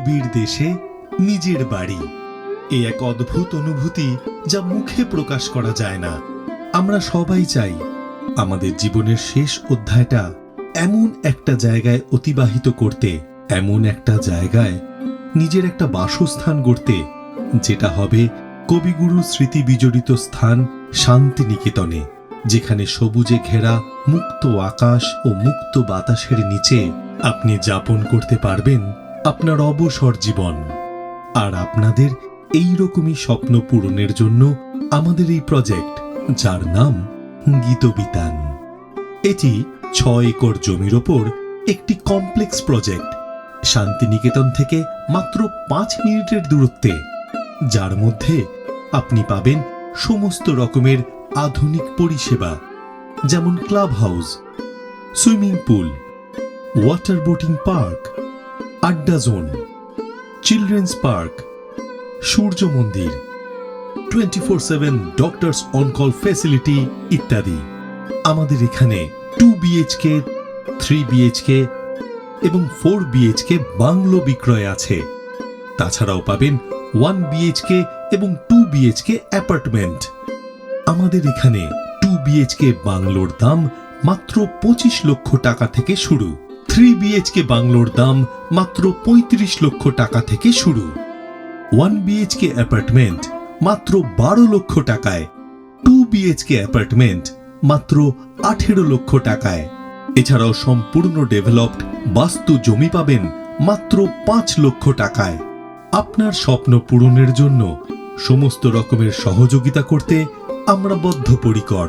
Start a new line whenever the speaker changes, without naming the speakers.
ছবির দেশে নিজের বাড়ি। এ এক অদ্ভুত অনুভূতি যা মুখে প্রকাশ করা যায় না। আমরা সবাই চাই আমাদের জীবনের শেষ অধ্যায়টা এমন একটা জায়গায় অতিবাহিত করতে, এমন একটা জায়গায় নিজের একটা বাসস্থান গড়তে, যেটা হবে কবিগুরু স্মৃতি বিজড়িত স্থান শান্তিনিকেতনে, যেখানে সবুজে ঘেরা মুক্ত আকাশ ও মুক্ত বাতাসের নিচে আপনি যাপন করতে পারবেন আপনার অবসর জীবন। আর আপনাদের এই রকমই স্বপ্ন পূরণের জন্য আমাদের এই প্রজেক্ট, যার নাম গীতবিতান। এটি 6 একর জমির ওপর একটি কমপ্লেক্স প্রজেক্ট, শান্তিনিকেতন থেকে মাত্র 5 মিনিটের দূরত্বে, যার মধ্যে আপনি পাবেন সমস্ত রকমের আধুনিক পরিষেবা, যেমন club house, swimming pool, water boating park, আড্ডা জোন, চিলড্রেন্স পার্ক, সূর্য মন্দির, 24/7 ডক্টরস অন কল ফ্যাসিলিটি ইত্যাদি। আমাদের এখানে 2 BHK, 3 BHK এবং 4 BHK বাংলো বিক্রয় আছে। তাছাড়াও পাবেন 1 BHK এবং 2 BHK অ্যাপার্টমেন্ট। আমাদের এখানে 2 BHK বাংলোর দাম মাত্র 25 লক্ষ টাকা থেকে শুরু, 3 BHK বাংলোর দাম মাত্র 35 লক্ষ টাকা থেকে শুরু, 1 BHK অ্যাপার্টমেন্ট মাত্র 12 লক্ষ টাকায়, 2 BHK অ্যাপার্টমেন্ট মাত্র 18 লক্ষ টাকায়। এছাড়াও সম্পূর্ণ ডেভেলপড বাস্তু জমি পাবেন মাত্র 5 লক্ষ টাকায়। আপনার স্বপ্ন পূরণের জন্য সমস্ত রকমের সহযোগিতা করতে আমরা বদ্ধপরিকর।